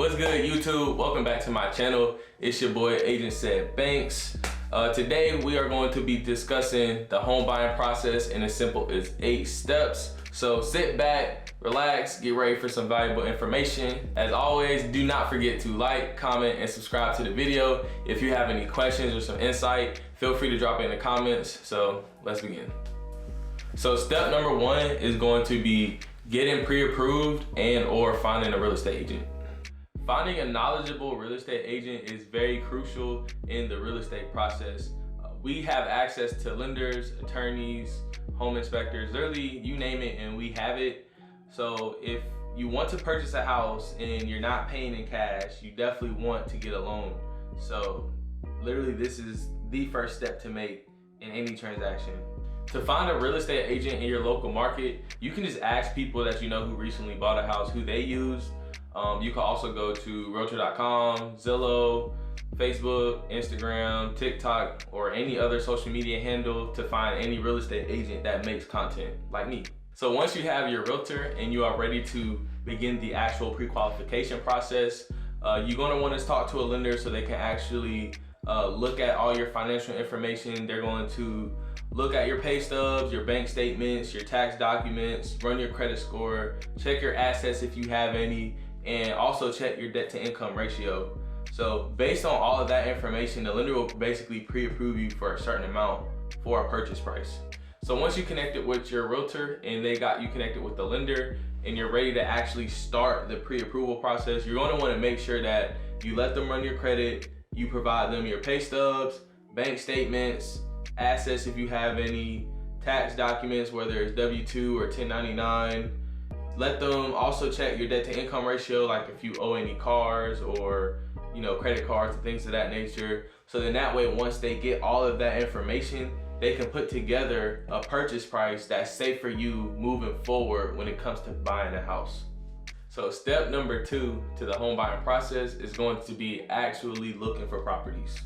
What's good, YouTube? Welcome back to my channel. It's your boy Agent Said Banks. Today we are going to be discussing the home buying process in as simple as 8 steps. So sit back, relax, get ready for some valuable information. As always, do not forget to like, comment, and subscribe to the video. If you have any questions or some insight, feel free to drop it in the comments. So let's begin. So step number 1 is going to be getting pre-approved and or finding a real estate agent. Finding a knowledgeable real estate agent is very crucial in the real estate process. We have access to lenders, attorneys, home inspectors, literally you name it and we have it. So if you want to purchase a house and you're not paying in cash, you definitely want to get a loan. So literally this is the first step to make in any transaction. To find a real estate agent in your local market, you can just ask people that you know who recently bought a house who they use. You can also go to Realtor.com, Zillow, Facebook, Instagram, TikTok, or any other social media handle to find any real estate agent that makes content like me. So once you have your realtor and you are ready to begin the actual pre-qualification process, you're going to want to talk to a lender so they can actually look at all your financial information. They're going to look at your pay stubs, your bank statements, your tax documents, run your credit score, check your assets if you have any, and also check your debt to income ratio. So based on all of that information, the lender will basically pre-approve you for a certain amount for a purchase price. So once you connected with your realtor and they got you connected with the lender and you're ready to actually start the pre-approval process, you're going to want to make sure that you let them run your credit, you provide them your pay stubs, bank statements, assets if you have any, tax documents, whether it's W-2 or 1099. Let them also check your debt to income ratio, like if you owe any cars or credit cards and things of that nature. So then that way, once they get all of that information, they can put together a purchase price that's safe for you moving forward when it comes to buying a house. So step number 2 to the home buying process is going to be actually looking for properties.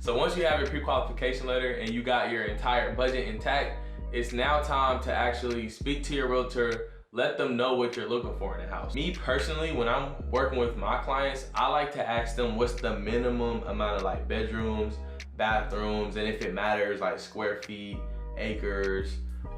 So once you have your pre-qualification letter and you got your entire budget intact, it's now time to actually speak to your realtor, let them know what you're looking for in a house. Me personally, when I'm working with my clients, I like to ask them what's the minimum amount of like bedrooms, bathrooms, and if it matters, like square feet, acres,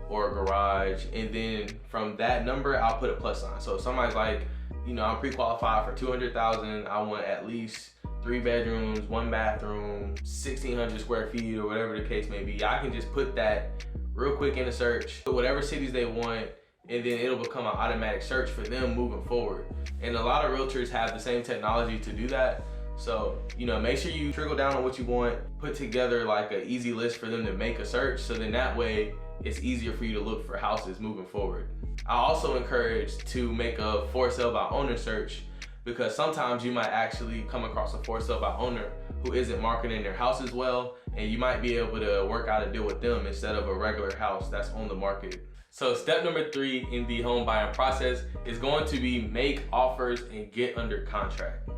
or garage. And then from that number, I'll put a plus sign. So if somebody's like, I'm pre-qualified for $200,000, I want at least 3 bedrooms, 1 bathroom, 1,600 square feet, or whatever the case may be, I can just put that real quick in a search, put whatever cities they want, and then it'll become an automatic search for them moving forward. And a lot of realtors have the same technology to do that. So, make sure you trickle down on what you want, put together like an easy list for them to make a search. So then that way it's easier for you to look for houses moving forward. I also encourage to make a for sale by owner search, because sometimes you might actually come across a for sale by owner who isn't marketing their house as well, and you might be able to work out a deal with them instead of a regular house that's on the market. So step number 3 in the home buying process is going to be make offers and get under contract.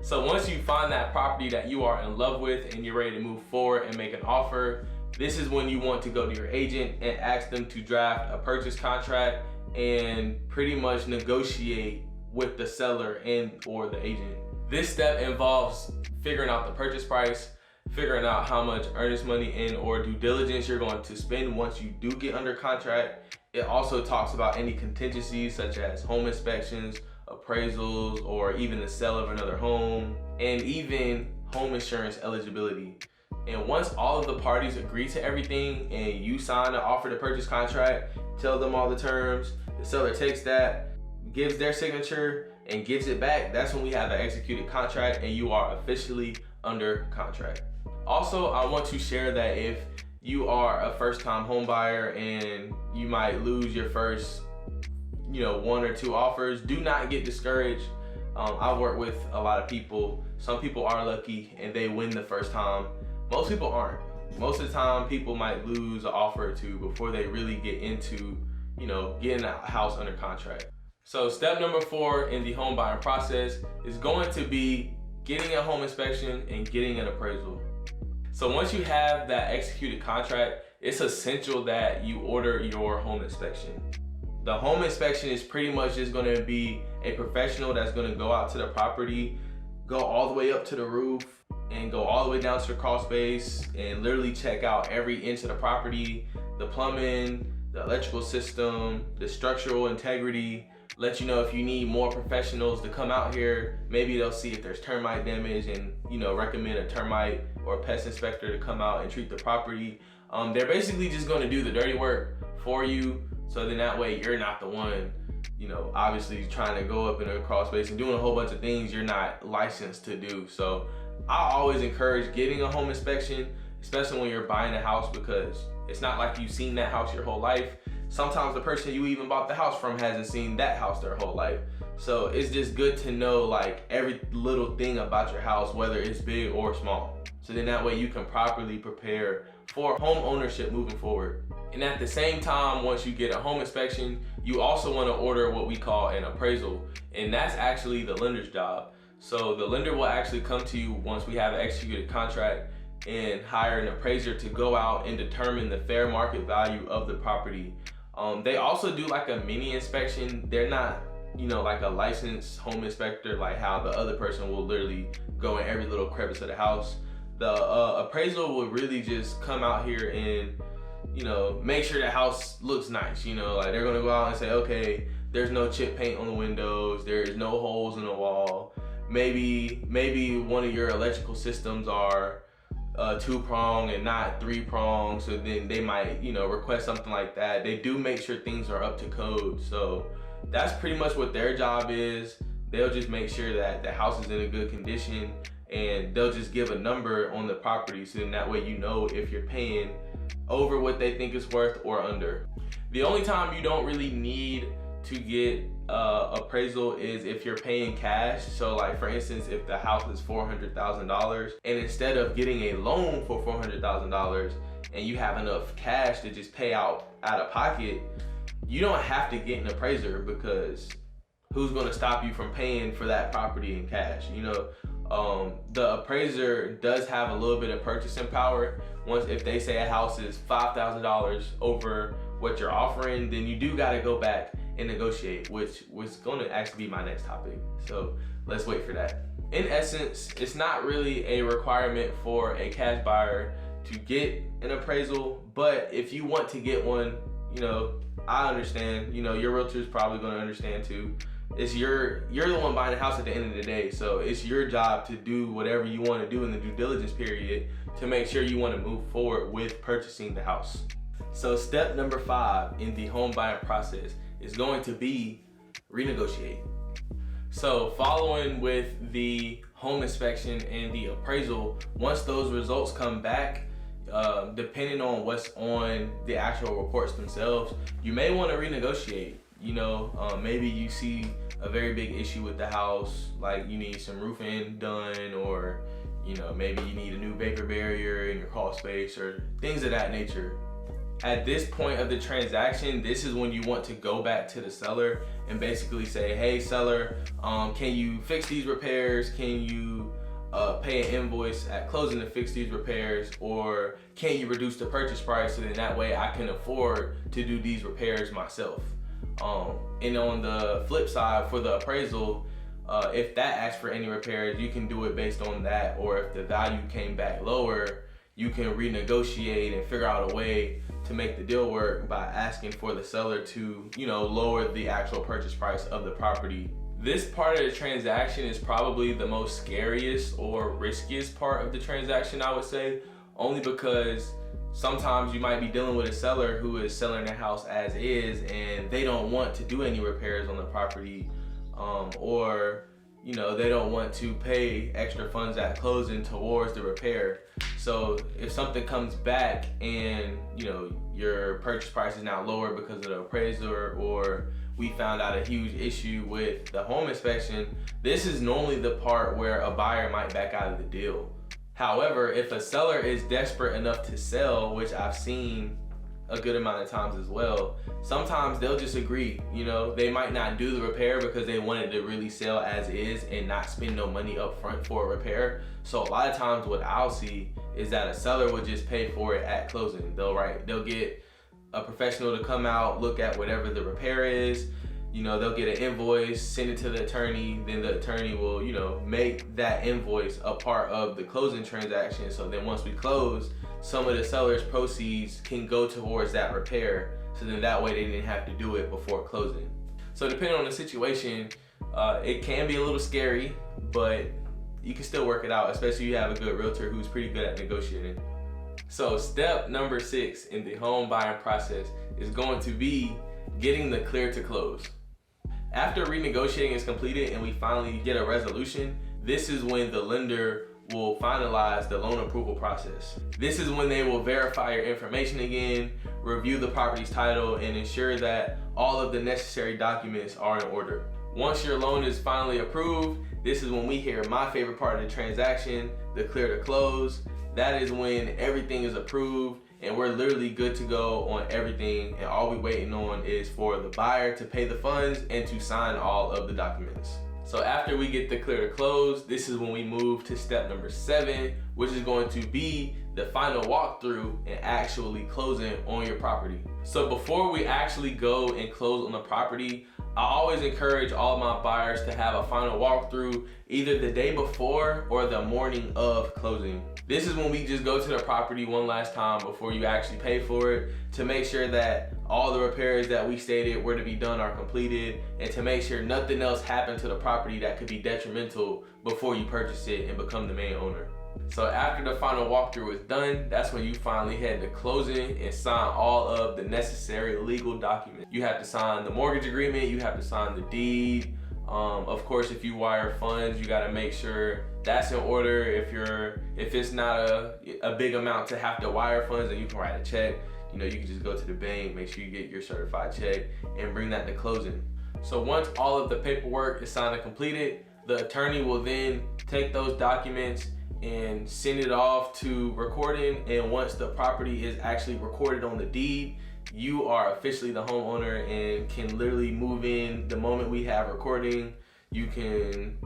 So once you find that property that you are in love with and you're ready to move forward and make an offer, this is when you want to go to your agent and ask them to draft a purchase contract and pretty much negotiate with the seller and or the agent. This step involves figuring out the purchase price, figuring out how much earnest money and or due diligence you're going to spend once you do get under contract. It also talks about any contingencies such as home inspections, appraisals, or even the sale of another home, and even home insurance eligibility. And once all of the parties agree to everything and you sign an offer to purchase contract, tell them all the terms, the seller takes that, gives their signature, and gives it back, that's when we have an executed contract and you are officially under contract. Also, I want to share that if you are a first-time home buyer and you might lose your first 1 or 2 offers, do not get discouraged. I work with a lot of people. Some people are lucky and they win the first time. Most people aren't. Most of the time people might lose an offer or 2 before they really get into getting a house under contract. So step number 4 in the home buying process is going to be getting a home inspection and getting an appraisal. So once you have that executed contract, it's essential that you order your home inspection. The home inspection is pretty much just gonna be a professional that's gonna go out to the property, go all the way up to the roof, and go all the way down to the crawl space and literally check out every inch of the property, the plumbing, the electrical system, the structural integrity, let you know if you need more professionals to come out here. Maybe they'll see if there's termite damage and, you know, recommend a termite or a pest inspector to come out and treat the property. They're basically just gonna do the dirty work for you, so then that way you're not the one, you know, obviously trying to go up in a crawl space and doing a whole bunch of things you're not licensed to do. So I always encourage getting a home inspection, especially when you're buying a house, because it's not like you've seen that house your whole life. Sometimes the person you even bought the house from hasn't seen that house their whole life. So it's just good to know like every little thing about your house, whether it's big or small. So then that way you can properly prepare for home ownership moving forward. And at the same time, once you get a home inspection, you also want to order what we call an appraisal. And that's actually the lender's job. So the lender will actually come to you once we have an executed contract and hire an appraiser to go out and determine the fair market value of the property. They also do like a mini inspection. They're not, you know, like a licensed home inspector, like how the other person will literally go in every little crevice of the house. The appraisal will really just come out here and, you know, make sure the house looks nice. You know, like they're gonna go out and say, okay, there's no chip paint on the windows, there's no holes in the wall. Maybe one of your electrical systems are 2-prong and not 3-prong, so then they might, you know, request something like that. They do make sure things are up to code. So that's pretty much what their job is. They'll just make sure that the house is in a good condition, and they'll just give a number on the property, so then that way you know if you're paying over what they think it's worth or under. The only time you don't really need to get appraisal is if you're paying cash. So like for instance, if the house is $400,000 and instead of getting a loan for $400,000 and you have enough cash to just pay out of pocket, you don't have to get an appraiser, because who's going to stop you from paying for that property in cash? You know, the appraiser does have a little bit of purchasing power. If they say a house is $5,000 over what you're offering, then you do got to go back and negotiate, which was going to actually be my next topic. So let's wait for that. In essence, it's not really a requirement for a cash buyer to get an appraisal, but if you want to get one, you know, I understand, you know, your realtor is probably going to understand too. It's you're the one buying the house at the end of the day, so it's your job to do whatever you want to do in the due diligence period to make sure you want to move forward with purchasing the house. So step number 5 in the home buying process is going to be renegotiate. So following with the home inspection and the appraisal, once those results come back, depending on what's on the actual reports themselves, you may want to renegotiate. You know, maybe you see a very big issue with the house, like you need some roofing done, or, you know, maybe you need a new vapor barrier in your crawl space or things of that nature. At this point of the transaction, this is when you want to go back to the seller and basically say, hey seller, can you fix these repairs? Can you pay an invoice at closing to fix these repairs? Or can you reduce the purchase price so then that way I can afford to do these repairs myself? And on the flip side, for the appraisal, if that asks for any repairs, you can do it based on that. Or if the value came back lower, you can renegotiate and figure out a way to make the deal work by asking for the seller to, you know, lower the actual purchase price of the property. This part of the transaction is probably the most scariest or riskiest part of the transaction, I would say, only because sometimes you might be dealing with a seller who is selling their house as is and they don't want to do any repairs on the property, or, you know, they don't want to pay extra funds at closing towards the repair. So if something comes back and, you know, your purchase price is now lower because of the appraiser, or we found out a huge issue with the home inspection, this is normally the part where a buyer might back out of the deal. However, if a seller is desperate enough to sell, which I've seen a good amount of times as well, sometimes they'll just agree. You know, they might not do the repair because they wanted to really sell as is and not spend no money up front for a repair. So a lot of times what I'll see is that a seller will just pay for it at closing. They'll get a professional to come out, look at whatever the repair is. You know, they'll get an invoice, send it to the attorney, then the attorney will, you know, make that invoice a part of the closing transaction. So then once we close, some of the seller's proceeds can go towards that repair. So then that way they didn't have to do it before closing. So depending on the situation, it can be a little scary, but you can still work it out, especially if you have a good realtor who's pretty good at negotiating. So step number 6 in the home buying process is going to be getting the clear to close. After renegotiating is completed and we finally get a resolution, this is when the lender will finalize the loan approval process. This is when they will verify your information again, review the property's title, and ensure that all of the necessary documents are in order. Once your loan is finally approved, this is when we hear my favorite part of the transaction, the clear to close. That is when everything is approved and we're literally good to go on everything, and all we're waiting on is for the buyer to pay the funds and to sign all of the documents. So after we get the clear to close, this is when we move to step number 7, which is going to be the final walkthrough and actually closing on your property. So before we actually go and close on the property, I always encourage all of my buyers to have a final walkthrough either the day before or the morning of closing. This is when we just go to the property one last time before you actually pay for it, to make sure that all the repairs that we stated were to be done are completed, and to make sure nothing else happened to the property that could be detrimental before you purchase it and become the main owner. So after the final walkthrough is done, that's when you finally head to closing and sign all of the necessary legal documents. You have to sign the mortgage agreement, you have to sign the deed. Of course, if you wire funds, you gotta make sure that's in order. If it's not a big amount to have to wire funds, then you can write a check. You know, you can just go to the bank, make sure you get your certified check, and bring that to closing. So once all of the paperwork is signed and completed, the attorney will then take those documents and send it off to recording. And once the property is actually recorded on the deed, you are officially the homeowner and can literally move in the moment we have recording. You can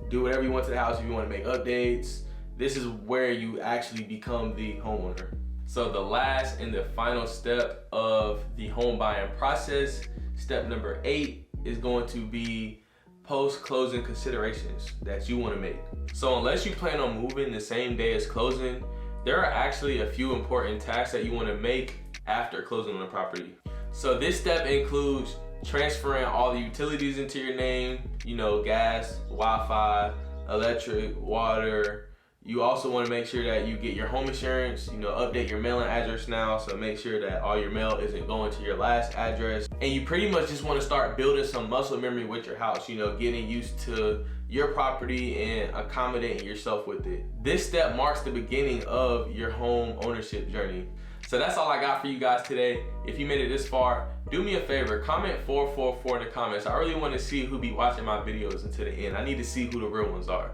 do whatever you want to the house. If you want to make updates, this is where you actually become the homeowner. So the last and the final step of the home buying process, step number 8, is going to be post-closing considerations that you want to make. So unless you plan on moving the same day as closing, there are actually a few important tasks that you want to make after closing on the property. So this step includes transferring all the utilities into your name, you know, gas, Wi-Fi, electric, water. You also want to make sure that you get your home insurance, you know, update your mailing address now, so make sure that all your mail isn't going to your last address. And you pretty much just want to start building some muscle memory with your house, you know, getting used to your property and accommodating yourself with it. This step marks the beginning of your home ownership journey. So that's all I got for you guys today. If you made it this far, do me a favor, comment 444 in the comments. I really want to see who be watching my videos until the end. I need to see who the real ones are.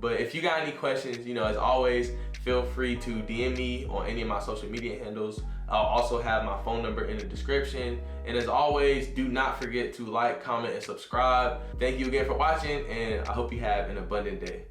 But if you got any questions, you know, as always, feel free to DM me on any of my social media handles. I'll also have my phone number in the description. And as always, do not forget to like, comment, and subscribe. Thank you again for watching, and I hope you have an abundant day.